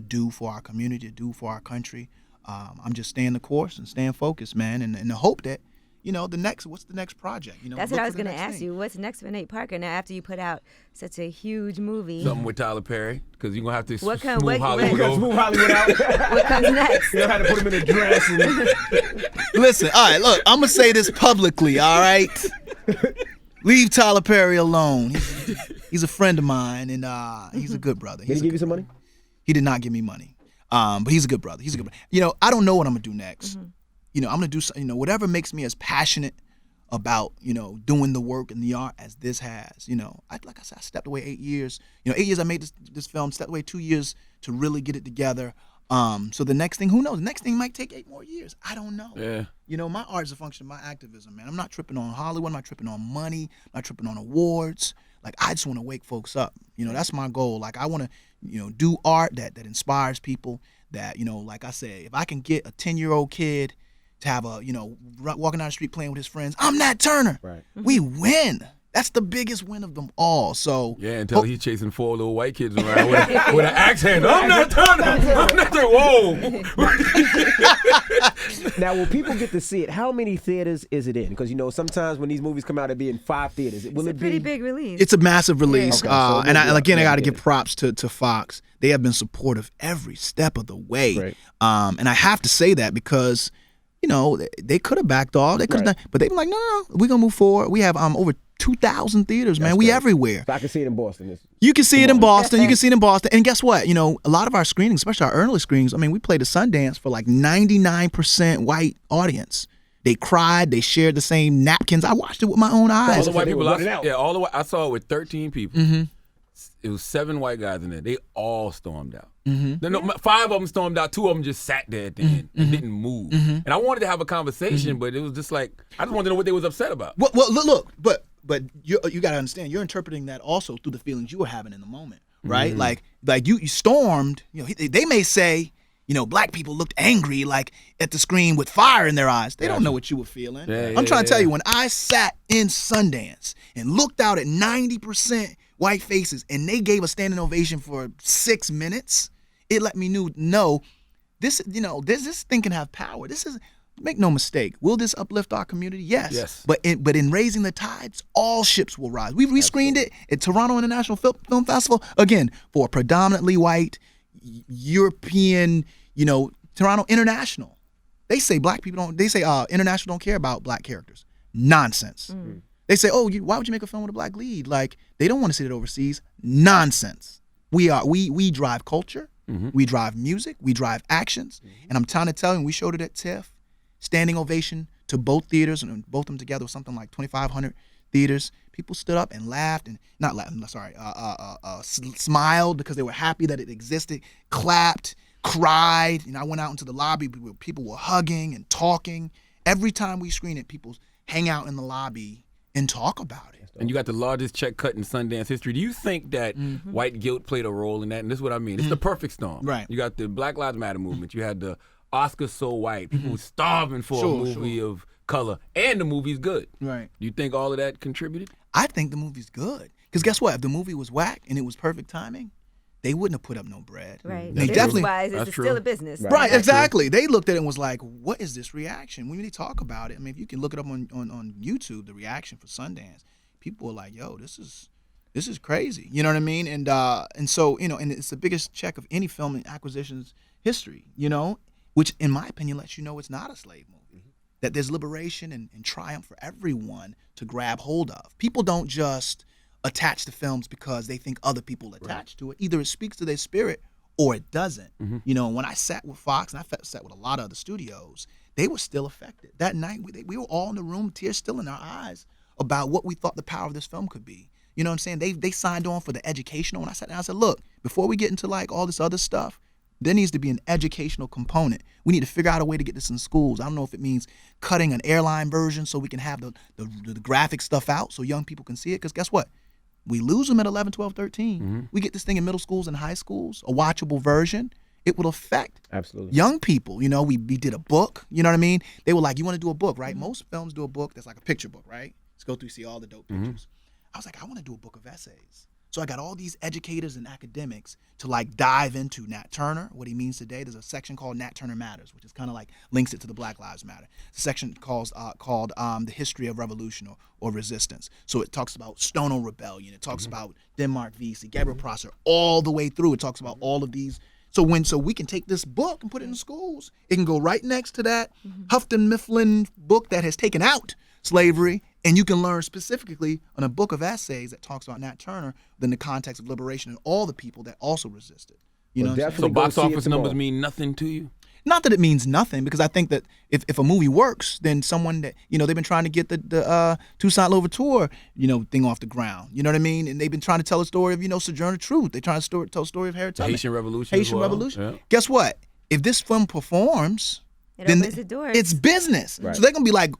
do for our community, to do for our country. I'm just staying the course and staying focused, man, and the hope that, what's the next project? That's what I was going to ask you. What's next for Nate Parker now after you put out such a huge movie? Something with Tyler Perry, because you're going to have to smooth Hollywood over. Smooth Hollywood out. What comes next? You had to put him in a dress. Listen, all right, look, I'm going to say this publicly, all right? Leave Tyler Perry alone. He's a friend of mine, and he's a good brother. Did he give you some money? He did not give me money, but he's a good brother. He's a good brother. I don't know what I'm going to do next. I'm going to do something, whatever makes me as passionate about, doing the work and the art as this has. Like I said, I stepped away 8 years. 8 years I made this film, stepped away 2 years to really get it together. So the next thing, who knows? The next thing might take 8 more years. I don't know. Yeah. My art is a function of my activism, man. I'm not tripping on Hollywood. I'm not tripping on money. I'm not tripping on awards. Like, I just want to wake folks up. That's my goal. Like, I want to, do art that inspires people. That, like I said, if I can get a 10-year-old kid to have walking down the street playing with his friends, I'm Nat Turner. Right. We win. That's the biggest win of them all. So yeah, until he's chasing 4 little white kids around with an axe handle. I'm Nat Turner. I'm Nat Turner. Whoa. Now, will people get to see it? How many theaters is it in? Because sometimes when these movies come out, it'll be in 5 theaters. It's a pretty big release. It's a massive release. Yeah. Okay, I got to give props to Fox. They have been supportive every step of the way. Right. And I have to say that because, they could have backed off. They could have done, but they were like, no, we're going to move forward. We have over 2,000 theaters, man. We everywhere. So I can see it in Boston. You can see it in Boston. You can see it in Boston. And guess what? A lot of our screenings, especially our early screenings, we played at Sundance for like 99% white audience. They cried. They shared the same napkins. I watched it with my own eyes. All the white people, I saw it with 13 people. Mm-hmm. It was 7 white guys in there. They all stormed out. Mm-hmm. 5 of them stormed out. 2 of them just sat there at the end and didn't move. Mm-hmm. And I wanted to have a conversation, but it was just like, I just wanted to know what they was upset about. Well, look, but you got to understand, you're interpreting that also through the feelings you were having in the moment, right? Mm-hmm. Like you stormed. They may say, black people looked angry, like at the screen with fire in their eyes. They don't know what you were feeling. I'm trying to tell you, when I sat in Sundance and looked out at 90% white faces and they gave a standing ovation for 6 minutes, it let me know this thing can have power. This is. Make no mistake. Will this uplift our community? Yes. But in raising the tides, all ships will rise. We screened it at Toronto International Film Festival, again, for a predominantly white, European, Toronto International. They say international don't care about black characters. Nonsense. Mm-hmm. They say, why would you make a film with a black lead? Like, they don't want to see it overseas. Nonsense. We drive culture. Mm-hmm. We drive music. We drive actions. Mm-hmm. And I'm trying to tell you, we showed it at TIFF. Standing ovation to both theaters, and both of them together was something like 2,500 theaters. People stood up and laughed, and smiled because they were happy that it existed, clapped, cried. I went out into the lobby where people were hugging and talking. Every time we screen it, people hang out in the lobby and talk about it. And you got the largest check cut in Sundance history. Do you think that white guilt played a role in that? And this is what I mean. It's the perfect storm. Right. You got the Black Lives Matter movement. You had the Oscar So White. People were starving for a movie of color. And the movie's good. Right. Do you think all of that contributed? I think the movie's good. Because guess what? If the movie was whack and it was perfect timing, they wouldn't have put up no bread. Right. They definitely. It's still a business. Right, exactly. They looked at it and was like, what is this reaction? When they talk about it, if you can look it up on YouTube, the reaction for Sundance, people were like, yo, this is crazy. You know what I mean? And so, and it's the biggest check of any film in acquisitions history, which in my opinion lets you know it's not a slave movie. Mm-hmm. That there's liberation and triumph for everyone to grab hold of. People don't just attach to films because they think other people attach to it. Either it speaks to their spirit or it doesn't. Mm-hmm. When I sat with Fox, and I sat with a lot of other studios, they were still affected. That night, we were all in the room, tears still in our eyes, about what we thought the power of this film could be. You know what I'm saying? They signed on for the educational, and I sat down and I said, look, before we get into like all this other stuff, there needs to be an educational component. We need to figure out a way to get this in schools. I don't know if it means cutting an airline version so we can have the graphic stuff out so young people can see it. Because guess what? We lose them at 11, 12, 13. Mm-hmm. We get this thing in middle schools and high schools, a watchable version. It would affect young people. We did a book. You know what I mean? They were like, you want to do a book, right? Mm-hmm. Most films do a book that's like a picture book, right? Let's go through, see all the dope pictures. I was like, I want to do a book of essays. So I got all these educators and academics to like dive into Nat Turner, what he means today. There's a section called Nat Turner Matters, which is kind of like links it to the Black Lives Matter. It's a section called The History of Revolution or Resistance. So it talks about Stonewall Rebellion. It talks about Denmark Vesey, Gabriel Prosser, all the way through. It talks about all of these. So we can take this book and put it in schools. It can go right next to that Houghton Mifflin book that has taken out slavery, and you can learn specifically on a book of essays that talks about Nat Turner in the context of liberation and all the people that also resisted. You know, so box office numbers mean nothing to you? Not that it means nothing, because I think that if a movie works, then someone that, you know, they've been trying to get the Toussaint Louverture, you know, thing off the ground. You know what I mean? And they've been trying to tell a story of, you know, Sojourner Truth. They're trying to tell a story of Harriet Tubman. Haitian Revolution. Revolution. Yeah. Guess what? If this film performs, then opens the doors. It's business. Right. So they're going to be like,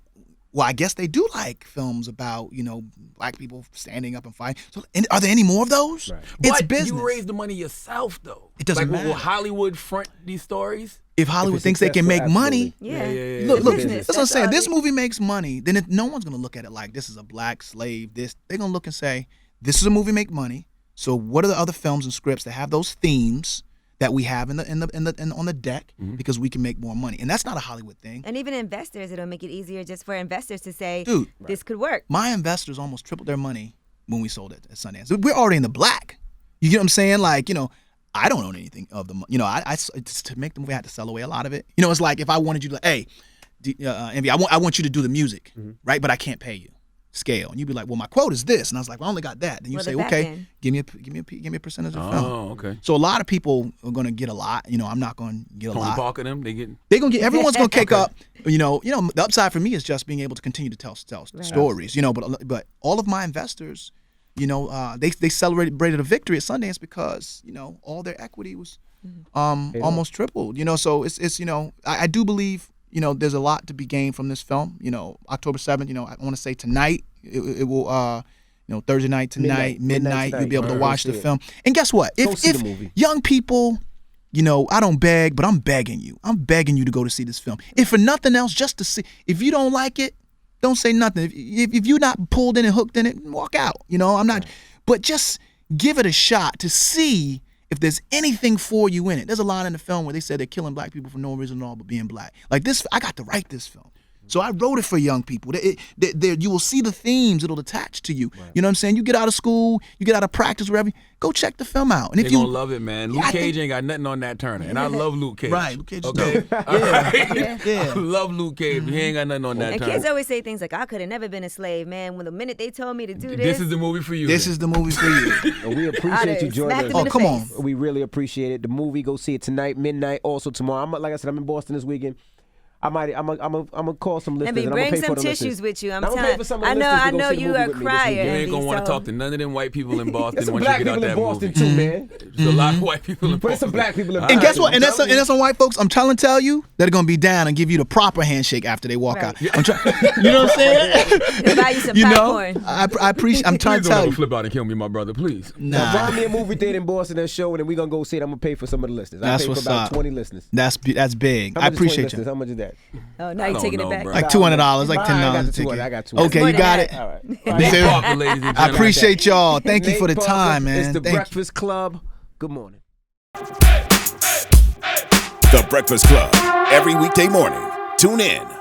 well, I guess they do like films about, you know, black people standing up and fighting. So, are there any more of those? Right. It's But business. you raise the money yourself, though. It doesn't matter. Will matter. Hollywood front these stories? If Hollywood it's thinks they can make successful, money, Yeah. look, It's that's business. what I'm saying. all This it- movie makes money, then no one's going to look at it like this is a black slave. They're going to look and say, this is a movie make money. So what are the other films and scripts that have those themes that we have on the deck, because we can make more money? And that's not a Hollywood thing. And even investors, it'll make it easier just for investors to say, Dude, this could work. my investors almost tripled their money when we sold it at Sundance. We're already in the black. You get what I'm saying? Like, you know, I don't own anything of the, you know, to make the movie, I had to sell away a lot of it. You know, it's like if I wanted you to, hey, Envy, I want you to do the music, right? But I can't pay you. Scale. And you'd be like, well, my quote is this. And I was like, well, I only got that. Then you Well, say, the back okay, end. give me a percentage of the film. Oh, okay. So a lot of people are going to get a lot. You know, I'm not going to get a Tony lot. Parker them, they get. They're going to get, everyone's going to kick up. You know, the upside for me is just being able to continue to tell stories, you know, but all of my investors, you know, they celebrated a victory at Sundance because, you know, all their equity was almost tripled, you know. So it's you know, I do believe, you know, there's a lot to be gained from this film. You know, October 7th, you know, I want to say tonight, it will, you know, Thursday night tonight, midnight, you'll be able to watch the film. And guess what? Go see the movie. Young people, you know, I don't beg, but I'm begging you. I'm begging you to go to see this film. If for nothing else, just to see. If you don't like it, don't say nothing. If you're not pulled in and hooked in it, walk out. You know, I'm not. But just give it a shot to see if there's anything for you in it. There's a line in the film where they said they're killing black people for no reason at all but being black. Like this, I got to write this film. So I wrote it for young people. You will see the themes. It'll attach to you. Right. You know what I'm saying? You get out of school, you get out of practice, wherever. Go check the film out. And They're if you gonna love it, man. Luke Cage ain't got nothing on Nat Turner, and I love Luke Cage. Right, Luke Cage is Okay, dope. I love Luke Cage, but he ain't got nothing on Nat And Turner. kids always say things like, I could have never been a slave, man. When the minute they told me to do This is the movie for you. This then. is the movie for you. And we appreciate you joining Smacked us. him in the come on. face. We really appreciate it. The movie, go see it tonight, midnight. Also tomorrow. Like I said, I'm in Boston this weekend. I'm gonna call some listeners. Let me and bring I'm gonna pay some for the tissues listeners. with you. I'm gonna pay telling. for some of the I listeners to know go see the you movie are a with me this crier. weekend. You ain't gonna want to so- talk to none of them white people in Boston There's some once black you get out people in that Boston movie. too, man. There's a lot of white people in But there's Boston. some black people in And guess what? And that's I'm some white folks. I'm tell you that are gonna be down and give you the proper handshake after they walk out. Right. I'm you know what I'm saying? They'll buy you some You know, popcorn. I appreciate. I'm trying Please to don't tell ever you. flip out and kill me, my brother. Please. Now, Nah, find me a movie theater in Boston and show, and then we're gonna go see it. I'm gonna pay for some of the listeners. I That's pay what's for about up. 20 listeners. that's big. How I much is 20 appreciate listeners? you. How much is that? Oh, now I you're don't taking know, it back. bro. Like $200, like I got $10 the a 200. ticket. I got 200. Okay, More you than got that. it. All right. Nate Dude, Parker, ladies and I gentlemen. appreciate y'all. Thank you Nate for the Parker, time, man. It's the Thank you. Breakfast Club. Good morning. The Breakfast Club. Every weekday morning. Tune in.